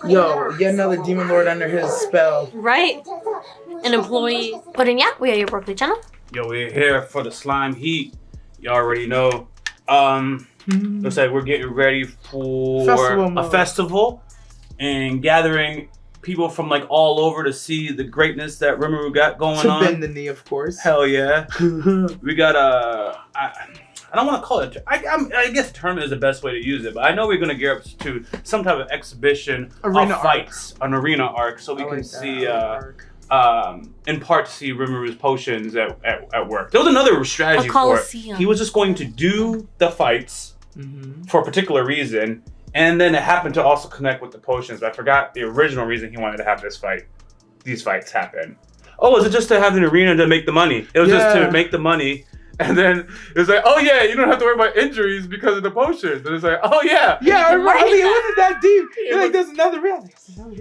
Yo, yet another demon lord under his spell. Right? An employee. But yeah, we are your Yaboyrocklee channel. Yo, we're here for the slime heat. You already know. Looks like we're getting ready for a festival and gathering people from like all over to see the greatness that Rimuru got going on. To bend the knee, of course. Hell yeah. We got I don't want to call it. I guess term is the best way to use it, but I know we're gonna gear up to some type of exhibition arena of fights, an arena arc, so we can see, in part, see Rimiru's potions at work. There was another strategy for it. He was just going to do the fights for a particular reason, and then it happened to also connect with the potions. But I forgot the original reason he wanted to have these fights happen. Oh, was it just to have an arena to make the money? It was just to make the money. And then it's like, oh yeah, you don't have to worry about injuries because of the potions. And it's like, oh yeah. Yeah, I mean, it wasn't that deep. You're like, there's another reason.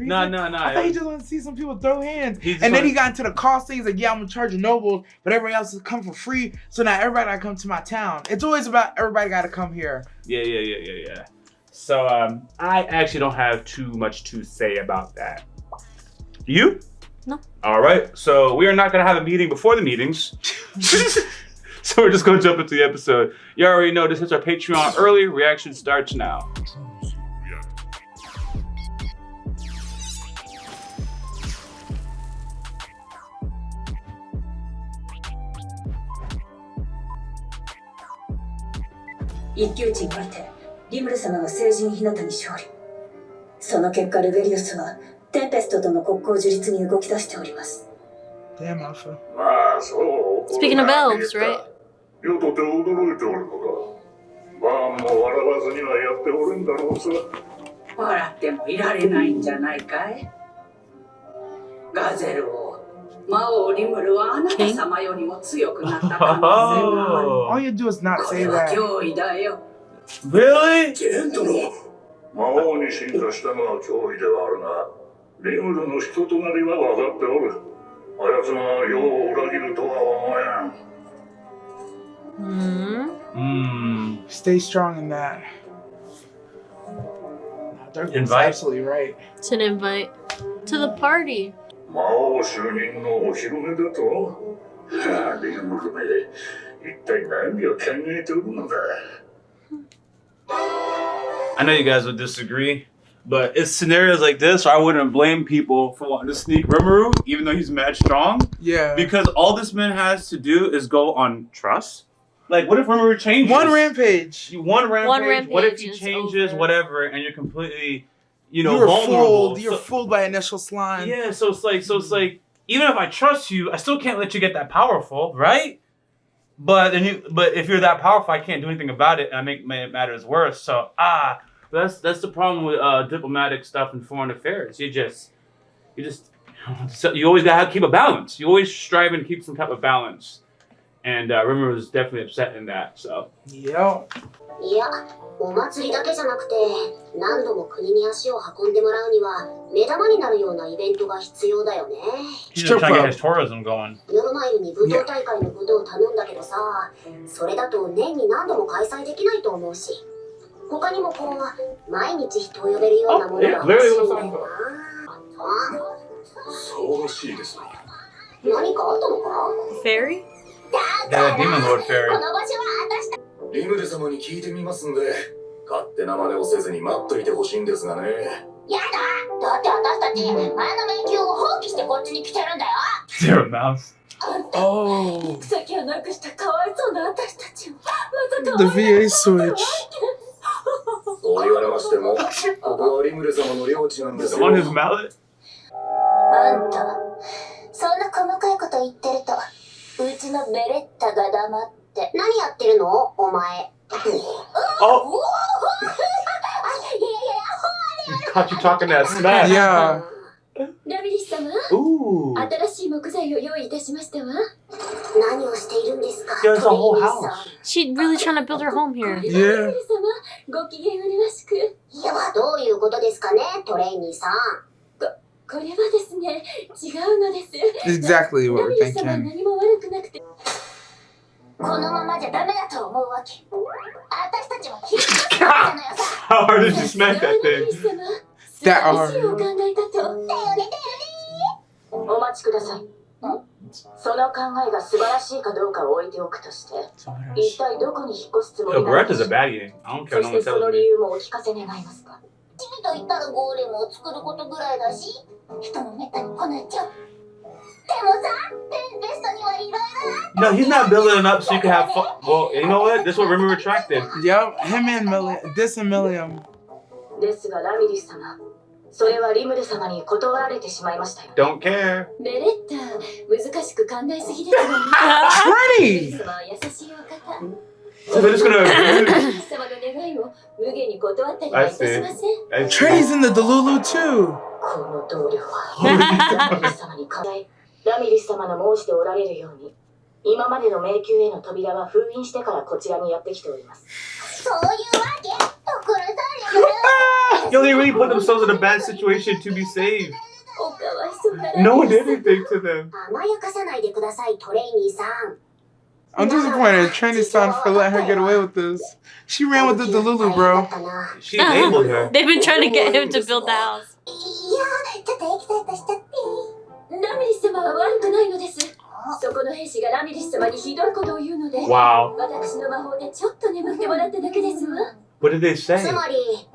No. I thought he just wanted to see some people throw hands. And then he got into the cost thing. He's like, yeah, I'm gonna charge nobles, but everybody else is come for free. So now everybody gotta come to my town. It's always about everybody gotta come here. Yeah. So I actually don't have too much to say about that. You? No. All right. So we are not gonna have a meeting before the meetings. So we're just gonna jump into the episode. You already know this is our Patreon early. Reaction starts now. Damn, Alpha. Speaking of elves, right? All you do is not say that. Really? Stay strong in that. Invite? Absolutely right. It's an invite to the party. I know you guys would disagree, but it's scenarios like this where I wouldn't blame people for wanting to sneak Rimuru, even though he's mad strong. Yeah. Because all this man has to do is go on trust. Like, what if Rimuru changes? One rampage. One rampage. What if he changes, whatever, and you're completely, vulnerable. You're fooled by initial slime. Yeah, so it's like, even if I trust you, I still can't let you get that powerful, right? But if you're that powerful, I can't do anything about it, and I make matters worse. So that's the problem with diplomatic stuff and foreign affairs. You always gotta keep a balance. You always striving to keep some type of balance. And Rimuru was definitely upset in that. So. Yo. Yeah. お祭りだけじゃなくて何度も国に足を運んでもらうには目玉になるようなイベントが必要だよね。He's just trying to get his tourism going. 夜マイルに武道大会のことを頼んだけどさ、それだと年に何度も開催できないと思うし、他にもこう毎日人を呼べるようなものが欲しいんだよな。そうらしいですね。何かあったのか？ Fairy? Yeah, Demon Lord Fairy. この場所は私たち。リムル様に聞いてみますんで、勝手な真似をせずに待っといてほしいんですがね。やだ！だって私たち前の迷宮を放棄してこっちに来てるんだよ。Zero mouse. Oh. 先をなくしたかわいそうな私たちをまさか The VA switch. そう言われましても、ここはリムル様の領地なんですよ。 On his mallet? あんた、そんな細かいこと言ってると、うちのベレッタが黙って。何やってるのお前。Oh! Caught you talking that smack. Yeah. ラビリス様、 Ooh. 新しい木材を用意いたしましたわ。何をしているんですか There's a whole house. She's really trying to build her home here. Yeah. ご機嫌うるわしく。いや、どういうことですかね、トレイニーさん。これはですね、違うのです。Exactly what we're thinking. 何も悪くなくて。このままじゃダメだと思うわけ。私たちも引っ張ってたのよさ。 How hard did you smack that thing? That are. お待ちください。その考えが素晴らしいかどうかを置いておくとして、一体どこに引っ越すつもり Yo, なの Breath is a baddie. I don't care そ no し one てその tells 理 me. 由もお聞かせ願いますか。君と言ったらゴーレムを作ることぐらいだし、人もめったに来ないっちゃ。でもさ、テンペストにはいろいろあ No, he's not building it up so you can have fun. Well, you know what? This is what Rimuru retracted. Yup, him and this and Milliam. ですがラミリス様、それはリムル様に断られてしまいましたよ。 Don't care. ベレッタ、難しく考えすぎですわね。 Trini! 様は優しいお方。 So they're just gonna. 様の願いを無限に断ったりはいたしません。 I see. Trini's in the Delulu too. この同僚はラミリス様に考え、ラミリス様の申しておられるように、今までの迷宮への扉は封印してからこちらにやってきております。そういうわけ。ところされる。 Yo, they really put themselves in a bad situation to be saved. おかわいそうな。 No one did anything to them. 甘やかさないでください、トレイニーさん。 I'm disappointed in Trini's son for letting her get away with this. She ran with the Delulu, bro. She enabled her. They've been trying to get him to build the house. いや、ちょっとエキサイトしちゃって。ラミリス様は悪くないのです。そこの兵士がラミリス様にひどいことを言うので、 Wow. 私の魔法でちょっと眠ってもらっただけですわ。 What did they say? つまり、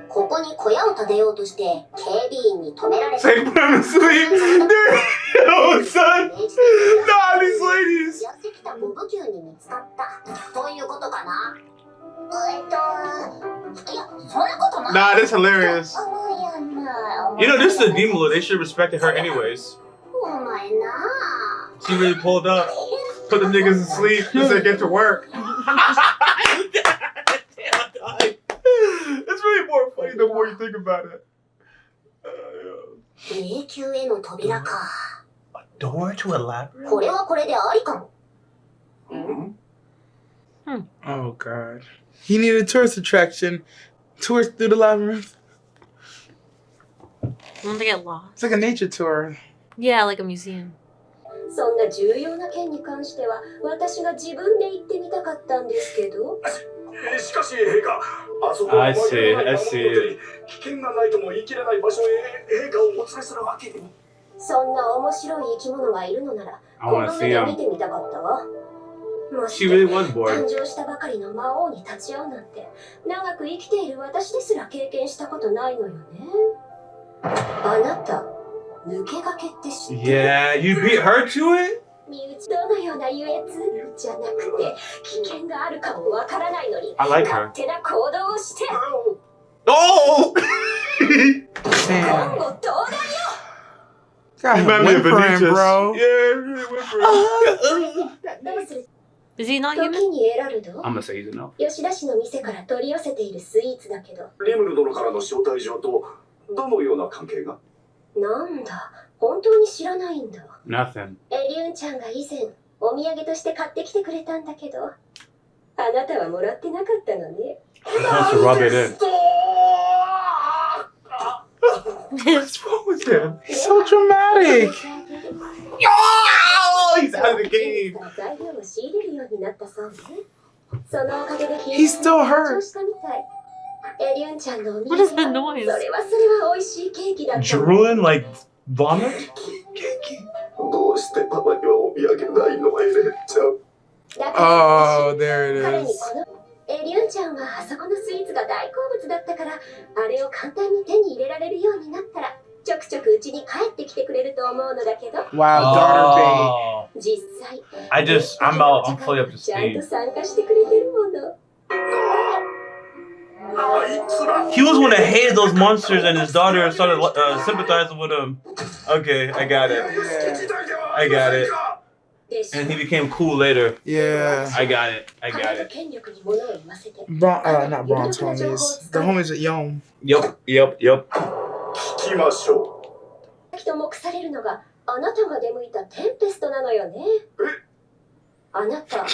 ここに小屋を建てようとして警備員に止められた。 Say put him to sleep. Yo, son. Nah, these ladies. やってきた武器に見つかったということかな。いや、そんなことない。 Nah, that's hilarious. やんな。 You know, this is a demon lord. They should have respected her anyways. お前な。 She really pulled up, put the niggas to sleep, just to get to work. It's really more funny the more you think about it. 迷宮への扉か。 Door to a labyrinth? これはこれでありかも。 Oh god. He needed a tourist attraction. Tours through the labyrinth. Won't they get lost? It's like a nature tour. Yeah, like a museum. そんな重要な件に関しては、私が自分で行ってみたかったんですけど。しかし陛下、あそこは I see, I see. 危険がないとも言い切れない場所へ陛下をお連れするわけに。そんな面白い生き物がいるのなら、 I こ wanna の see 目で him. 見てみたかったわ。まし She て really was bored. 誕生したばかりの魔王に立ち会うなんて、長く生きている私ですら経験したことないのよね。あなた、抜け駆けって知ってる？ Yeah, you beat her to it? 身内どのような優越じゃなくて、危険があるかもわからないのに、 I like her. 勝手な行動をして、 Oh! 今 Damn. 後どうだよ。 Got him Remind me of whimpering, Benitez. bro. Yeah, really whimpering. どうする？ Is he not 時 human? にエラルド？ I'm gonna say he's enough. 吉田氏の店から取り寄せているスイーツだけど。リムル殿からの招待状とどのような関係が？なんだ、本当に知らないんだ。 Nothing. エリュンちゃんが以前、お土産として買ってきてくれたんだけど、あなたはもらってなかったのね。 He wants to rub it in. と What's wrong with him? He's so dramatic. Oh, he's out of the game. 材料を仕入れるようになったそうね。そのおかげで He's still hurt. したみたい。エリュンちゃんのお土 What is 産 the noise? それは美味しいケーキだったの。 Drooling like vomit? どうしてパパにはお土産ないのエレンちゃん。だから Oh, there 彼 it に is. このエリュンちゃんはあそこのスイーツが大好物だったから、あれを簡単に手に入れられるようになったら、ちょくちょくうちに帰ってきてくれると思うのだけど、 Wow, daughter Oh. 実際 I'm fully up to ちゃんと speed. 参加してくれてるもの。あいつら。 He was one that hated those monsters, and his daughter started sympathizing with him. Okay, I got it. I got it. And he became cool later. Yeah. I got it. I 金 got と it. 権力に物を言わせて。 Not Bronze homies. The homies at Yom. Yup, yup, yup. 聞きましょと目されるのがあなたが出向いたテンペストなのよね。あなた、あ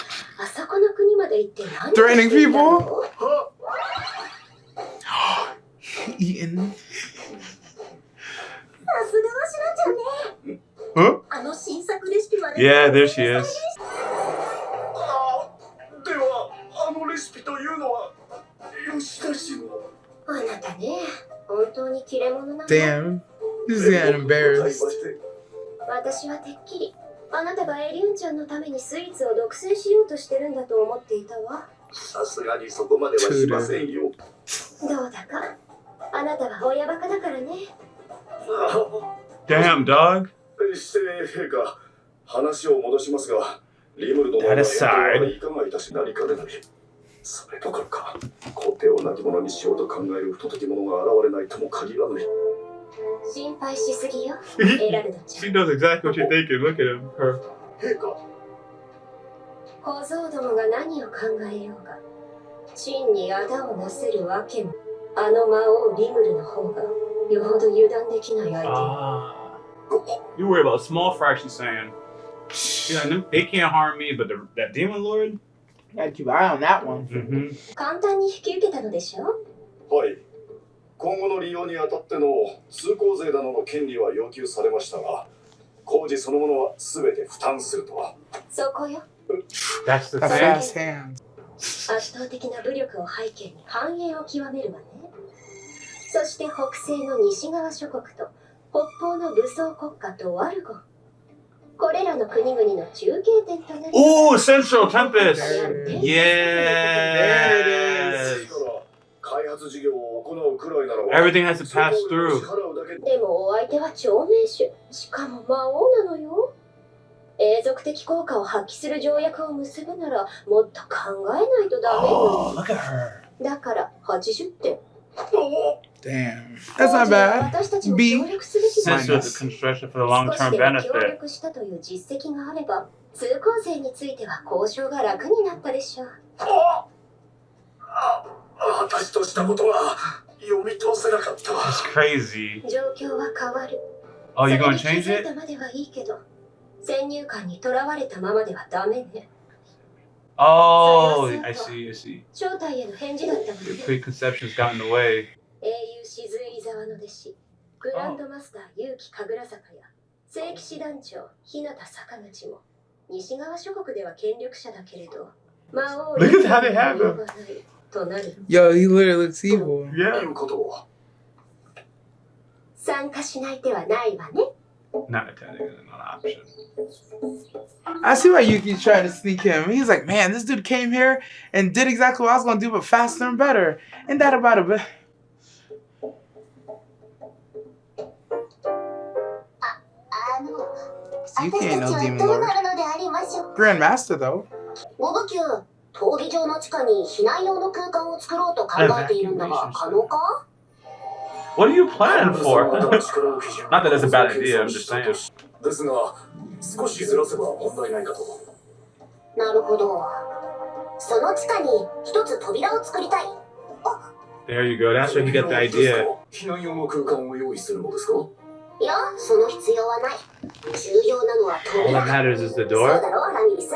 そこの国まで行って何を Threatening していたの？ う。は Eating. さすがはシラちゃんね。 Huh? あの新作レシピまで。 Yeah, there she is. ではあのレシピというのは吉田氏の。あなたね、本当に切れ者なの。 Damn. This is getting embarrassed. 私はてっきりあなたがエリュンちゃんのためにスイーツを独占しようとしてるんだと思っていたわ。さすがにそこまではしませんよ。どうだかあなたは親バカだからね。 Damn, dog. して陛下、話を戻しますが、リムル殿の言動はいかがいたしなりかねない。それどころか、皇帝を亡き者にしようと考える不届き者が現れないとも限らない。心配しすぎよ、エラルドちゃ She ん。 knows exactly what you're thinking. Look at him. Her. 陛下、小僧どもが何を考えようが、真にあだをなせるわけも、あの魔王リムルの方がよほど油断できない相手。Ah. You worry about a small fry, she's saying. She's like, they can't harm me, but that demon lord? Gotta keep an eye on that one. Mm-hmm. 簡単に引き受けたのでしょ。はい。今後の利用にあたっての通行税などの権利は要求されましたが、工事そのものは全て負担するとは。そこよ。 That's the The thing. fast hands. 圧倒的な武力を背景に繁栄を極めるわね。そして北西の西側諸国と北方の武装国家とワルゴン。これらの国々の中継点となる。 Ooh, Central Tempest. There it is. Yes. 開発事業を行うくらいならば Everything has to pass through. でもお相手は長命種、しかも魔王なのよ。永続的効果を発揮する条約を結ぶならもっと考えないとダメ Oh, よ。 look at her. だから80点。 Damn. That's not bad. 私たちも B. 協力すべきだ。 Since with the construction for the 少し long-term でも協 benefit. 力したという実績があれば、通行税については交渉が楽になったでしょう。私としたことが読み通せなかった。 It's crazy. 状況は変わる。 Oh, you それ gonna に気 change づい it? たまではいいけど、先入観にとらわれたままではダメね。 Oh, I see, I see. 正体への返事だったわね。 Your preconceptions got in the way. 英雄静井沢の弟子、グランドマスター結城神楽坂や聖騎士団長日向坂口も西側諸国では権力者だけれど、魔王 Look at how they have him. となる。 Yo, he literally looks evil. Yeah. いうことを。参加しない手はないわね。 Not attending is not an option. I see why Yuki's trying to sneak him. He's like, man, this dude came here and did exactly what I was gonna do, but faster and better. Ain't that about it? Yuki ain't no demon lord. Grandmaster though. ボブキュー、闘技場の地下に避難用の空間を作ろうと考えているんだが、可能か？ What are you planning for? Not that it's a bad idea, I'm just saying. ですが、少しずらせば問題ないかと。なるほど。その地下に一つ扉を作りたい。 There you go. That's where you get the idea. 避難用の空間を用意するのですか？いや、その必要はない。重要なのは All 扉。 that matters is the そう door. だろう、ラミリス。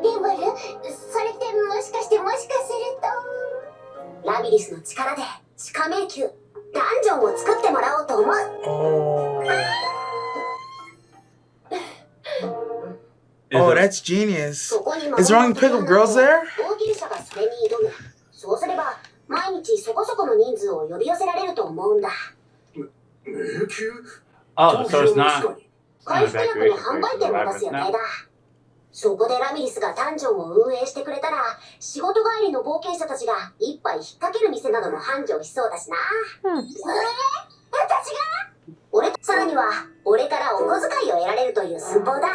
リムル、それってもしかすると。ラミリスの力で地下迷宮、ダンジョンを作ってもらおうと思う。 Oh, that's genius. そこに Is Wrong Pickle Girls there? 大ギル社がそれに挑む。そうすれば、毎日そこそこの人数を呼び寄せられると思うんだ。迷宮？ Oh, so it's not. 回復薬の販売店を出す予定だ。そこでラミリスがダンジョンを運営してくれたら、仕事帰りの冒険者たちが一杯引っ掛ける店なども繁盛しそうだしな。私がさらには、俺からお小遣いを得られるという寸法だ。って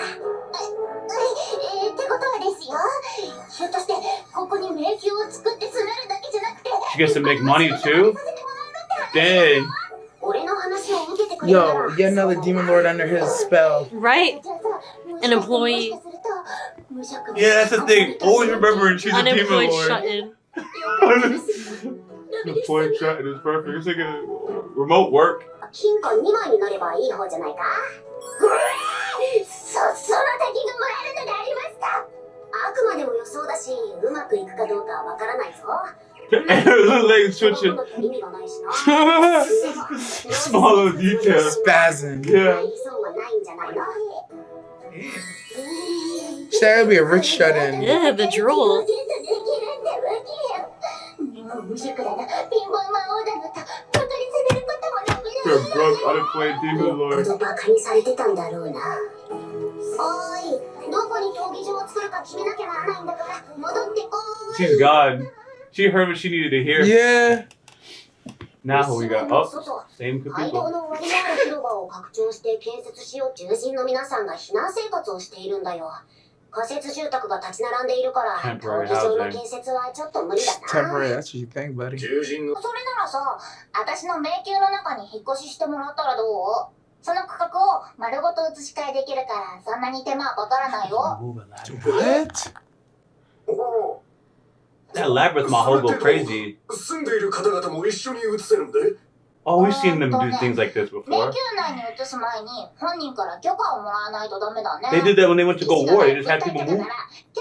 ことはですよ。ひょっとして、ここに迷宮を作って住めるだけじゃなくて、 She gets to make money too? Dang. Yo, get another demon lord under his spell. Right? An employee. Yeah, that's the thing. Always remembering she's a demon Unemployed lord. shut-in. Unemployed shut-in is perfect. It's like a remote work. 金貨2枚になればいい方じゃないか。その時がもらえるのでありました。あくまでも予想だし、うまくいくかどうかはわからないぞ。 Her legs twitching. Smaller details. Spazzing. Yeah. That would be a rich shut-in. Yeah, the drool. For a broke, unemployed demon lord. She's gone. She heard what she needed to hear. Yeah. Now who we got? Oh, same people. 街道の割のある広場を拡張して建設しよう獣人の皆さんが避難生活をしているんだよ。仮設住宅が立ち並んでいるから、闘技場の建設はちょっと無理だな。Temporary, that's what you think, buddy. 獣人のそれならさ、私の迷宮の中に引っ越ししてもらったらどう？その区画を丸ごと移し替えできるから、そんなに手間はかからないよ。What? That labyrinth mahou go crazy. 住んでいる方々も一緒に移せるんで Oh, we've seen them do things like this 迷 before. 宮内に移す前に本人から許可をもらわないとダメだね。 They did that when they went to go war. They just had people move 許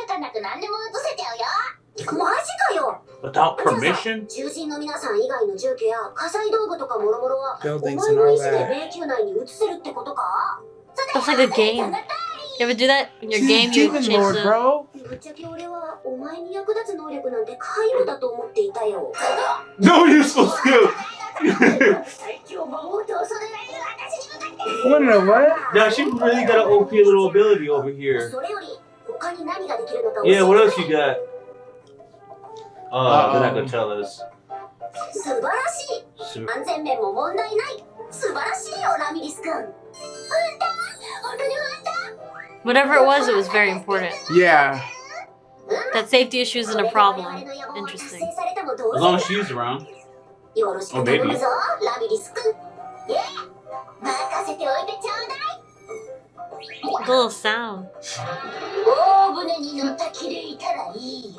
可なく何でも移せちゃうよ。マジかよ。 without permission. 獣人の皆さん以外の住居や火災道具とかもろもろはお前 Buildings の and 意 all 思で that. 迷宮内に移せるってことか？ That's like a game. You ever do that in your game? She's a You demon change lord, the... bro. ぶっちゃけ俺はお前に役立つ能力なんて皆無だと思っていたよ。 No useful skill. 最強魔王と恐れられる私に向かって。 What in the what? Now she really got an OP little ability over here. それより他に何ができるのか教えて。 Yeah, what else you got? They're not gonna tell us. 素晴らしい。安全面も問題ない。素晴らしいよラミリス君。本当に本当。 Whatever it was very important. Yeah. That safety issue isn't a problem. Interesting. As long as she's around. Oh, baby. The little sound.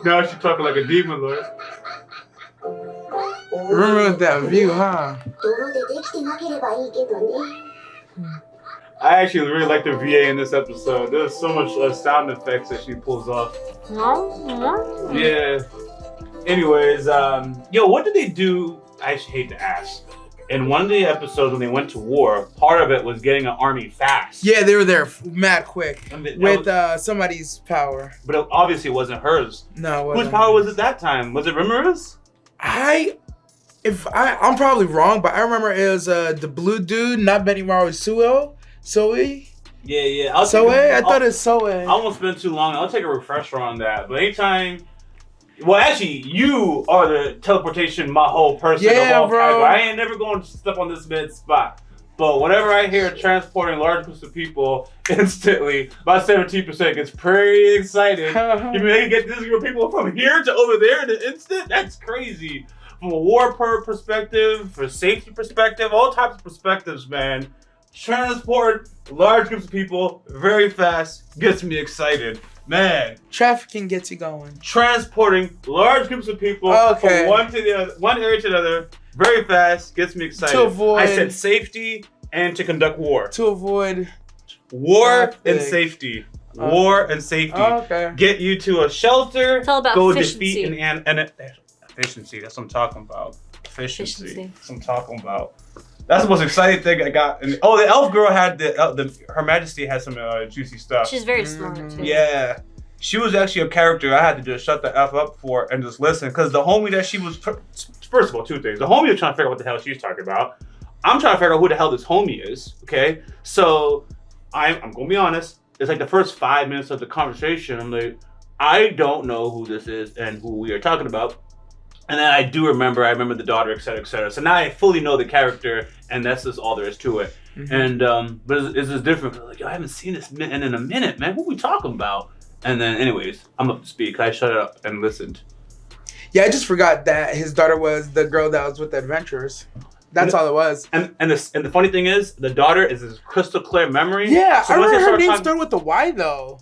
Now she's talking like a demon lord. Remember with that view, huh? I actually really like the VA in this episode. There's so much sound effects that she pulls off. Yeah. Anyways, yo, what did they do? I hate to ask. In one of the episodes when they went to war, part of it was getting an army fast. Yeah, they were there mad quick with was, somebody's power. But it obviously wasn't hers. No, it wasn't. Whose power was it that time? Was it Rimiru's? I'm probably wrong, but I remember it was the blue dude, not Benimaru Soe. Yeah. I thought it's Soe. I won't spend too long. I'll take a refresher on that. But anytime, well, actually, you are the teleportation mahou person of all time. I ain't never going to step on this mid spot. But whenever I hear transporting large groups of people instantly, my 17% gets pretty excited. You mean they can get this group of people from here to over there in an instant? That's crazy. From a war perspective, for safety perspective, all types of perspectives, man. Transport large groups of people very fast gets me excited. Man. Trafficking gets you going. Transporting large groups of people from one area to another very fast gets me excited. To avoid, I said safety and to conduct war. To avoid war and safety. War and safety. Get you to a shelter. It's all about go efficiency. defeat and efficiency. That's what I'm talking about. Efficiency. That's what I'm talking about. That's the most exciting thing I got. And, the elf girl had Her Majesty had some juicy stuff. She's very smart too. Yeah, she was actually a character I had to just shut the f up for and just listen, because the homie that she was. First of all, two things. The homie was trying to figure out what the hell she's talking about. I'm trying to figure out who the hell this homie is. Okay, so I'm gonna be honest. It's like the first 5 minutes of the conversation. I'm like, I don't know who this is and who we are talking about. And then I remember the daughter, etc., etc. So now I fully know the character, and that's just all there is to it. Mm-hmm. And but it's just different. Like, yo, I haven't seen this in a minute, man. What are we talking about? And then, anyways, I'm up to speed. I shut it up and listened. Yeah, I just forgot that his daughter was the girl that was with the adventurers. That's all it was. And the funny thing is, the daughter is this crystal clear memory. Yeah, so I remember her name started with the Y though.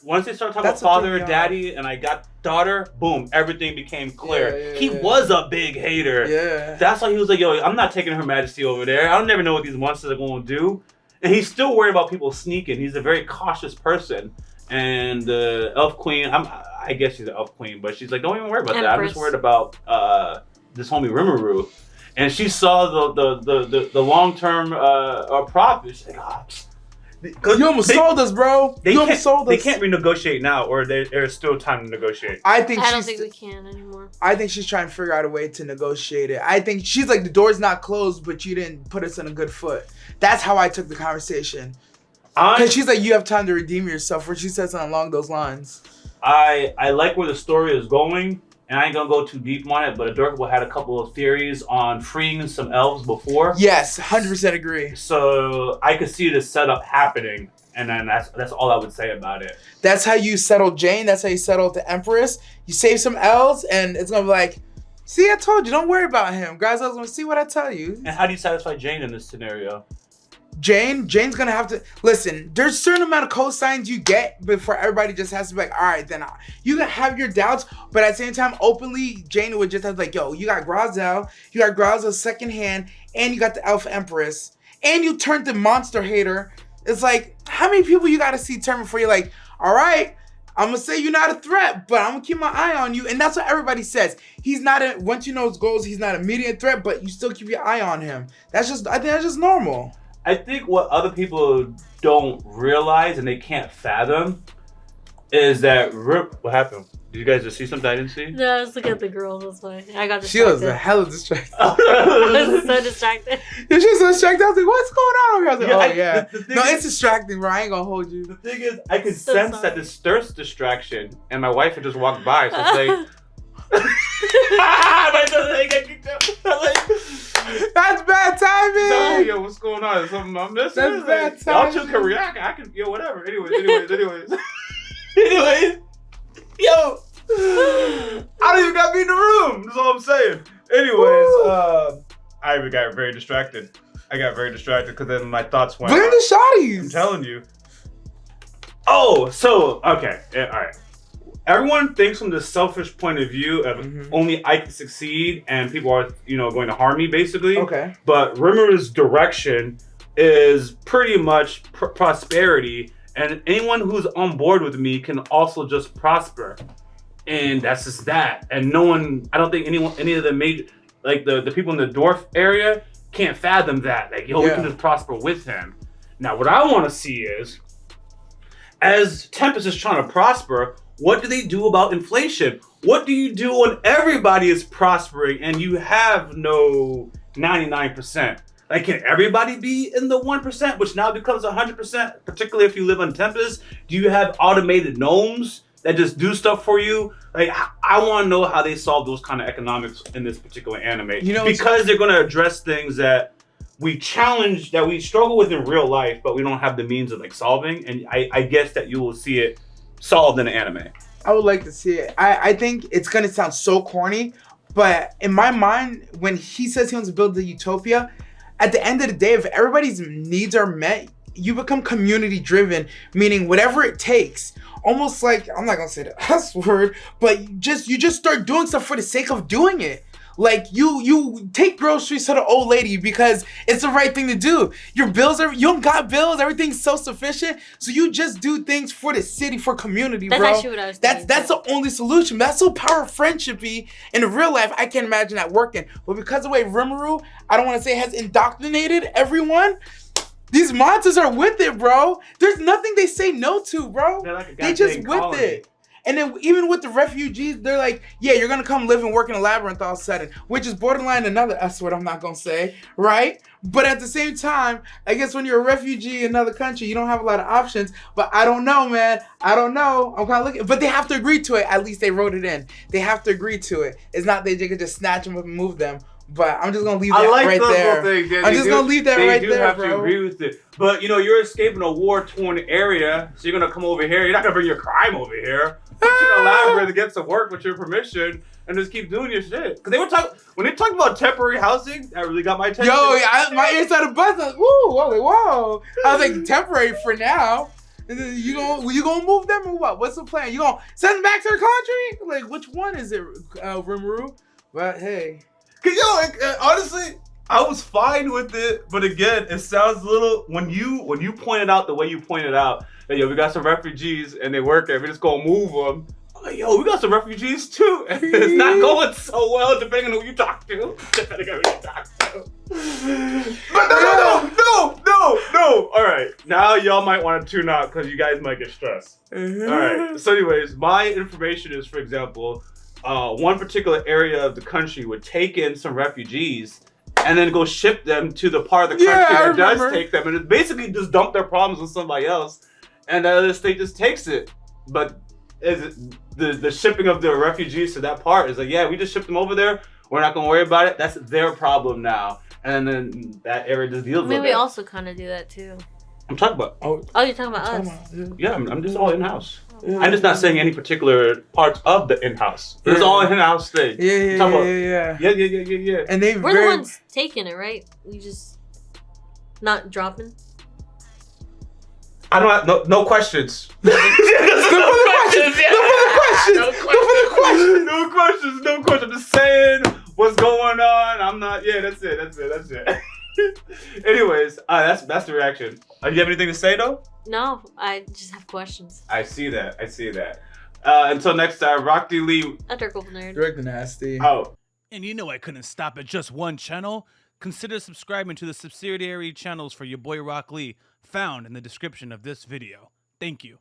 Once they started talking about father, daddy, and I got daughter, boom, everything became clear. He was a big hater. Yeah. That's why he was like, yo, I'm not taking Her Majesty over there. I don't never know what these monsters are going to do. And he's still worried about people sneaking. He's a very cautious person. And the elf queen, I guess she's an elf queen, but she's like, don't even worry about that. I'm just worried about this homie Rimuru. And she saw the long-term profit. She's like, You almost sold us, bro. You almost sold us. They can't renegotiate now, or there's still time to negotiate. I don't think we can anymore. I think she's trying to figure out a way to negotiate it. I think she's like, the door's not closed, but you didn't put us on a good foot. That's how I took the conversation. Because she's like, you have time to redeem yourself, or she said something along those lines. I like where the story is going. And I ain't gonna go too deep on it, but Adorkable had a couple of theories on freeing some elves before. Yes, 100% agree. So I could see this setup happening, and then that's all I would say about it. That's how you settle Jane. That's how you settle the Empress. You save some elves, and it's gonna be like, see, I told you, don't worry about him. Guys, I was gonna see what I tell you. And how do you satisfy Jane in this scenario? Jane's gonna have to listen. There's a certain amount of cosigns you get before everybody just has to be like, all right, then you can have your doubts, but at the same time, openly, Jane would just have to like, yo, you got Grazel, you got Grazel's second hand, and you got the Elf Empress, and you turned the monster hater. It's like, how many people you gotta see turn before you're like, all right, I'm gonna say you're not a threat, but I'm gonna keep my eye on you, and that's what everybody says. He's not once you know his goals, he's not an immediate threat, but you still keep your eye on him. I think that's just normal. I think what other people don't realize and they can't fathom is that what happened? Did you guys just see something I didn't see? No, I was looking at the girls. That's why I got distracted. She was a hella distracted. I was so distracted. You're just so distracted. I was like, what's going on over here? I was like, yeah, no, it's distracting, bro. I ain't gonna hold you. The thing is, I can sense that this thirst distraction, and my wife had just walked by, so it's like... That's bad timing. So, yo, what's going on? Something I'm missing? That's bad timing. Y'all two can react. I can, whatever. Anyways. Yo, I don't even gotta be in the room. That's all I'm saying. Anyways, I even got very distracted. Because then my thoughts went. Blame the shotties. I'm telling you. Oh, so okay, all right. Everyone thinks from the selfish point of view of only I can succeed and people are, going to harm me, basically. Okay. But Rimuru's direction is pretty much prosperity, and anyone who's on board with me can also just prosper. And that's just that. And no one, I don't think any of the major, like the people in the dwarf area can't fathom that. Like, we can just prosper with him. Now, what I want to see is, as Tempest is trying to prosper, what do they do about inflation? What do you do when everybody is prospering and you have no 99%? Like, can everybody be in the 1%, which now becomes 100%, particularly if you live on Tempest? Do you have automated gnomes that just do stuff for you? Like, I want to know how they solve those kind of economics in this particular anime. Because they're going to address things that we challenge, that we struggle with in real life, but we don't have the means of, solving. And I guess that you will see it solved in an anime. I would like to see it. I think it's going to sound so corny, but in my mind, when he says he wants to build the utopia, at the end of the day, if everybody's needs are met, you become community driven, meaning whatever it takes. Almost like, I'm not going to say the S word, but you just start doing stuff for the sake of doing it. Like, you take groceries to the old lady because it's the right thing to do. Your bills you don't got bills. Everything's self-sufficient. So you just do things for the city, for community, bro. That's actually what I was thinking. That's the only solution. That's so power friendshipy. In real life, I can't imagine that working. But because of the way Rimuru, I don't want to say has indoctrinated everyone, these monsters are with it, bro. There's nothing they say no to, bro. They're like a they just colony. with it. And then even with the refugees, they're like, yeah, you're going to come live and work in a labyrinth all of a sudden, which is borderline another S word I'm not going to say, right? But at the same time, I guess when you're a refugee in another country, you don't have a lot of options. But I don't know, man. I don't know. I'm kind of looking. But they have to agree to it. At least they wrote it in. They have to agree to it. It's not they can just snatch them up and move them. But I'm just going to leave that right there. I'm just going to leave that right there, bro. They do have to agree with it. But, you're escaping a war-torn area, so you're going to come over here. You're not going to bring your crime over here. Put you in a labyrinth to get some work with your permission and just keep doing your shit. Because when they talked about temporary housing, that really got my attention. Yo, my ears started buzzing. Woo, I was like, whoa. I was like, temporary for now. You gonna move them or what? What's the plan? You gonna send them back to their country? Like, which one is it, Rimuru? But hey. Cause honestly, I was fine with it, but again, it sounds a little when you pointed out the way you pointed out that we got some refugees and they work there, we just gonna move them. I'm like, we got some refugees too, and it's not going so well depending on who you talk to. But no. All right, Now y'all might want to tune out because you guys might get stressed. All right. So, anyways, my information is, for example, one particular area of the country would take in some refugees and then go ship them to the part of the country that does take them, and it basically just dump their problems on somebody else, and the other state just takes it. But the shipping of the refugees to that part is like, yeah, we just shipped them over there. We're not gonna worry about it. That's their problem now, and then that area just deals with it. We also kind of do that too. I'm talking about. Oh, you're talking about us. Yeah, I'm just all in-house. Yeah. I'm just not saying any particular parts of the in-house. It's all in-house thing. Yeah. And we're the ones taking it, right? We just not dropping. I don't have no questions. No questions. I'm just saying what's going on. I'm not. Yeah, that's it. Anyways, that's the reaction. Do you have anything to say though? No, I just have questions. I see that. Until next time, Rocklee Lee. A Dirkle Nerd. Dirk the Nasty. Oh. And you know I couldn't stop at just one channel. Consider subscribing to the subsidiary channels for your boy Rocklee, found in the description of this video. Thank you.